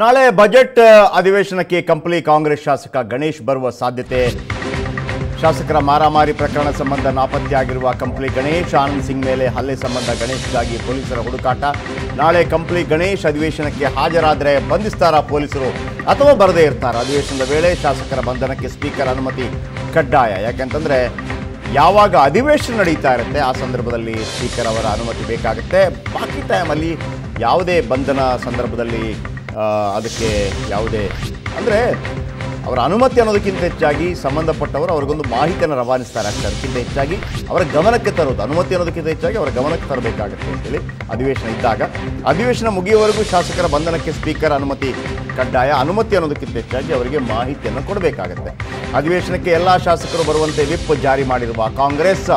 ನಾಳೆ ಬಜೆಟ್ ಅಧಿವೇಶನಕ್ಕೆ ಕಂಪ್ಲಿ ಕಾಂಗ್ರೆಸ್ ಶಾಸಕ ಗಣೇಶ್ ಬರುವ ಸಾಧ್ಯತೆ. ಶಾಸಕರ ಮಾರಾಮಾರಿ ಪ್ರಕರಣ ಸಂಬಂಧ ನಾಪತ್ತೆಯಾಗಿರುವ ಕಂಪ್ಲಿ ಗಣೇಶ್, ಆನಂದ್ ಸಿಂಗ್ ಮೇಲೆ ಹಲ್ಲೆ ಸಂಬಂಧ ಗಣೇಶ್ಗಾಗಿ ಪೊಲೀಸರ ಹುಡುಕಾಟ. ನಾಳೆ ಕಂಪ್ಲಿ ಗಣೇಶ್ ಅಧಿವೇಶನಕ್ಕೆ ಹಾಜರಾದರೆ ಬಂಧಿಸ್ತಾರಾ ಪೊಲೀಸರು ಅಥವಾ ಬರದೇ ಇರ್ತಾರ? ಅಧಿವೇಶನದ ವೇಳೆ ಶಾಸಕರ ಬಂಧನಕ್ಕೆ ಸ್ಪೀಕರ್ ಅನುಮತಿ ಕಡ್ಡಾಯ. ಯಾಕೆಂತಂದರೆ ಯಾವಾಗ ಅಧಿವೇಶನ ನಡೀತಾ ಇರುತ್ತೆ ಆ ಸಂದರ್ಭದಲ್ಲಿ ಸ್ಪೀಕರ್ ಅವರ ಅನುಮತಿ ಬೇಕಾಗುತ್ತೆ. ಬಾಕಿ ಟೈಮಲ್ಲಿ ಯಾವುದೇ ಬಂಧನ ಸಂದರ್ಭದಲ್ಲಿ ಅದಕ್ಕೆ ಯಾವುದೇ ಅಂದರೆ ಅವರ ಅನುಮತಿ ಅನ್ನೋದಕ್ಕಿಂತ ಹೆಚ್ಚಾಗಿ ಸಂಬಂಧಪಟ್ಟವರು ಅವ್ರಿಗೊಂದು ಮಾಹಿತಿಯನ್ನು ರವಾನಿಸ್ತಾರೆ ಅಷ್ಟೇ. ಅದಕ್ಕಿಂತ ಹೆಚ್ಚಾಗಿ ಅವರ ಗಮನಕ್ಕೆ ತರೋದು, ಅನುಮತಿ ಅನ್ನೋದಕ್ಕಿಂತ ಹೆಚ್ಚಾಗಿ ಅವರ ಗಮನಕ್ಕೆ ತರಬೇಕಾಗುತ್ತೆ ಅಂತೇಳಿ ಅಧಿವೇಶನ ಇದ್ದಾಗ. ಅಧಿವೇಶನ ಮುಗಿಯುವವರೆಗೂ ಶಾಸಕರ ಬಂಧನಕ್ಕೆ ಸ್ಪೀಕರ್ ಅನುಮತಿ ಕಡ್ಡಾಯ. ಅನುಮತಿ ಅನ್ನೋದಕ್ಕಿಂತ ಹೆಚ್ಚಾಗಿ ಅವರಿಗೆ ಮಾಹಿತಿಯನ್ನು ಕೊಡಬೇಕಾಗುತ್ತೆ. ಅಧಿವೇಶನಕ್ಕೆ ಎಲ್ಲ ಶಾಸಕರು ಬರುವಂತೆ ವಿಪ್ ಜಾರಿ ಮಾಡಿರುವ ಕಾಂಗ್ರೆಸ್,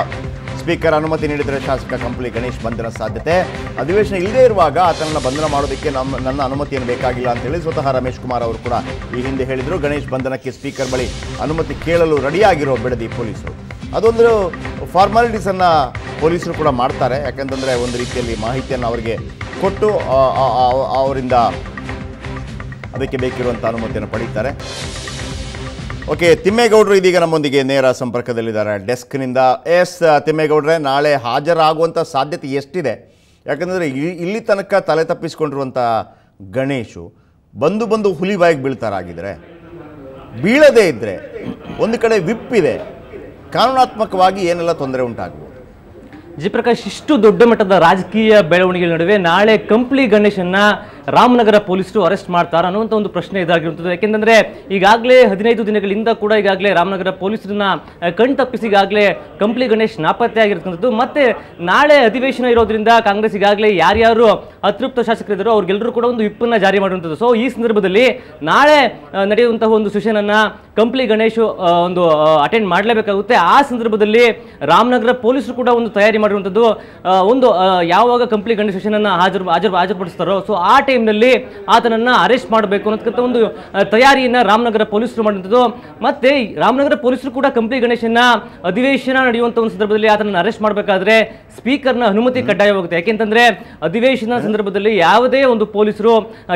ಸ್ಪೀಕರ್ ಅನುಮತಿ ನೀಡಿದರೆ ಶಾಸಕ ಕಂಪ್ಲಿ ಗಣೇಶ್ ಬಂಧನ ಸಾಧ್ಯತೆ. ಅಧಿವೇಶನ ಇಲ್ಲದೇ ಇರುವಾಗ ಆತನನ್ನು ಬಂಧನ ಮಾಡೋದಕ್ಕೆ ನನ್ನ ಅನುಮತಿಯನ್ನು ಬೇಕಾಗಿಲ್ಲ ಅಂತೇಳಿ ಸ್ವತಃ ರಮೇಶ್ ಕುಮಾರ್ ಅವರು ಕೂಡ ಈ ಹಿಂದೆ ಹೇಳಿದರು. ಗಣೇಶ್ ಬಂಧನಕ್ಕೆ ಸ್ಪೀಕರ್ ಬಳಿ ಅನುಮತಿ ಕೇಳಲು ರೆಡಿಯಾಗಿರೋ ಬಿಡದಿ ಪೊಲೀಸರು. ಅದೊಂದು ಫಾರ್ಮಾಲಿಟೀಸನ್ನು ಪೊಲೀಸರು ಕೂಡ ಮಾಡ್ತಾರೆ. ಯಾಕಂತಂದರೆ ಒಂದು ರೀತಿಯಲ್ಲಿ ಮಾಹಿತಿಯನ್ನು ಅವರಿಗೆ ಕೊಟ್ಟು ಅವರಿಂದ ಅದಕ್ಕೆ ಬೇಕಿರುವಂಥ ಅನುಮತಿಯನ್ನು ಪಡೀತಾರೆ. ಓಕೆ, ತಿಮ್ಮೇಗೌಡರು ಇದೀಗ ನಮ್ಮೊಂದಿಗೆ ನೇರ ಸಂಪರ್ಕದಲ್ಲಿದ್ದಾರೆ ಡೆಸ್ಕ್ನಿಂದ. ತಿಮ್ಮೇಗೌಡ್ರೆ, ನಾಳೆ ಹಾಜರಾಗುವಂಥ ಸಾಧ್ಯತೆ ಎಷ್ಟಿದೆ? ಯಾಕಂದರೆ ಇಲ್ಲಿ ತನಕ ತಲೆ ತಪ್ಪಿಸ್ಕೊಂಡಿರುವಂಥ ಗಣೇಶು ಬಂದು ಹುಲಿ ಬಾಯಿಗೆ ಬೀಳ್ತಾರಾಗಿದ್ದರೆ, ಬೀಳದೇ ಇದ್ದರೆ ಒಂದು ಕಡೆ ವಿಪ್ ಇದೆ, ಕಾನೂನಾತ್ಮಕವಾಗಿ ಏನೆಲ್ಲ ತೊಂದರೆ ಉಂಟಾಗ್ಬೋದು? ಜಯಪ್ರಕಾಶ್, ಇಷ್ಟು ದೊಡ್ಡ ಮಟ್ಟದ ರಾಜಕೀಯ ಬೆಳವಣಿಗೆ ನಡುವೆ ನಾಳೆ ಕಂಪ್ಲಿ ಗಣೇಶನ್ನ ರಾಮನಗರ ಪೊಲೀಸರು ಅರೆಸ್ಟ್ ಮಾಡ್ತಾರೆ ಅನ್ನುವಂಥ ಒಂದು ಪ್ರಶ್ನೆ ಇದಾಗಿರುತ್ತದೆ. ಯಾಕೆಂದರೆ ಈಗಾಗಲೇ 15 ದಿನಗಳಿಂದ ಕೂಡ ಈಗಾಗಲೇ ರಾಮನಗರ ಪೊಲೀಸರನ್ನ ಕಣ್ತಪ್ಪಿಸಿ ಈಗಾಗಲೇ ಕಂಪ್ಲಿ ಗಣೇಶ್ ನಾಪತ್ತೆ ಆಗಿರ್ತಕ್ಕಂಥದ್ದು. ಮತ್ತೆ ನಾಳೆ ಅಧಿವೇಶನ ಇರೋದ್ರಿಂದ ಕಾಂಗ್ರೆಸ್ ಈಗಾಗಲೇ ಯಾರ್ಯಾರು ಅತೃಪ್ತ ಶಾಸಕರಿದ್ದಾರೋ ಅವ್ರಿಗೆಲ್ಲರೂ ಕೂಡ ಒಂದು ವಿಪ್ಪನ್ನು ಜಾರಿ ಮಾಡುವಂಥದ್ದು. ಸೊ ಈ ಸಂದರ್ಭದಲ್ಲಿ ನಾಳೆ ನಡೆಯುವಂತಹ ಒಂದು ಸೆಷನನ್ನು ಕಂಪ್ಲಿ ಗಣೇಶ್ ಒಂದು ಅಟೆಂಡ್ ಮಾಡಲೇಬೇಕಾಗುತ್ತೆ. ಆ ಸಂದರ್ಭದಲ್ಲಿ ರಾಮನಗರ ಪೊಲೀಸರು ಕೂಡ ಒಂದು ತಯಾರಿ ಮಾಡಿರುವಂಥದ್ದು. ಒಂದು ಯಾವಾಗ ಕಂಪ್ಲಿ ಗಣೇಶ್ ಸೆಷನನ್ನು ಹಾಜರುಪಡಿಸ್ತಾರೋ ಸೊ ಆ ಟೈಮ್ನಲ್ಲಿ ಆತನನ್ನು ಅರೆಸ್ಟ್ ಮಾಡಬೇಕು ಅನ್ನೋದಕ್ಕಂಥ ಒಂದು ತಯಾರಿಯನ್ನು ರಾಮನಗರ ಪೊಲೀಸರು ಮಾಡುವಂಥದ್ದು. ಮತ್ತೆ ರಾಮನಗರ ಪೊಲೀಸರು ಕೂಡ ಕಂಪ್ಲಿ ಗಣೇಶನ್ನ ಅಧಿವೇಶನ ನಡೆಯುವಂಥ ಒಂದು ಸಂದರ್ಭದಲ್ಲಿ ಆತನನ್ನು ಅರೆಸ್ಟ್ ಮಾಡಬೇಕಾದ್ರೆ ಸ್ಪೀಕರ್ನ ಅನುಮತಿ ಕಡ್ಡಾಯವಾಗುತ್ತೆ. ಯಾಕೆಂತಂದ್ರೆ ಅಧಿವೇಶನ ಸಂದರ್ಭದಲ್ಲಿ ಯಾವುದೇ ಒಂದು ಪೊಲೀಸರು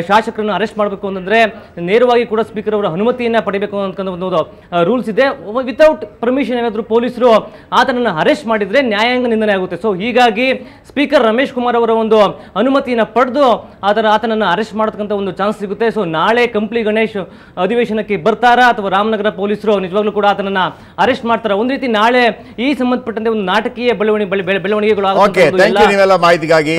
ಶಾಸಕರನ್ನು ಅರೆಸ್ಟ್ ಮಾಡಬೇಕು ಅಂತಂದ್ರೆ ನೇರವಾಗಿ ಕೂಡ ಸ್ಪೀಕರ್ ಅವರ ಅನುಮತಿಯನ್ನು ಪಡಿಬೇಕು ಅನ್ನೋ ಒಂದು ರೂಲ್ಸ್ ಇದೆ. ವಿತೌಟ್ ಪರ್ಮಿಷನ್ ಏನಾದರೂ ಪೊಲೀಸರು ಆತನನ್ನು ಅರೆಸ್ಟ್ ಮಾಡಿದ್ರೆ ನ್ಯಾಯಾಂಗ ನಿಂದನೆ ಆಗುತ್ತೆ. ಸೊ ಹೀಗಾಗಿ ಸ್ಪೀಕರ್ ರಮೇಶ್ ಕುಮಾರ್ ಅವರ ಒಂದು ಅನುಮತಿಯನ್ನು ಪಡೆದು ಆತನನ್ನು ಅರೆಸ್ಟ್ ಮಾಡತಕ್ಕಂಥ ಒಂದು ಚಾನ್ಸ್ ಸಿಗುತ್ತೆ. ಸೊ ನಾಳೆ ಕಂಪ್ಲಿ ಗಣೇಶ್ ಅಧಿವೇಶನಕ್ಕೆ ಬರ್ತಾರಾ ಅಥವಾ ರಾಮನಗರ ಪೊಲೀಸರು ನಿಜವಾಗ್ಲೂ ಕೂಡ ಆತನನ್ನು ಅರೆಸ್ಟ್ ಮಾಡ್ತಾರಾ? ಒಂದು ರೀತಿ ನಾಳೆ ಈ ಸಂಬಂಧಪಟ್ಟಂತೆ ಒಂದು ನಾಟಕೀಯ ಬೆಳವಣಿಗೆಗಳು ಮಾಹಿತಿಗಾಗಿ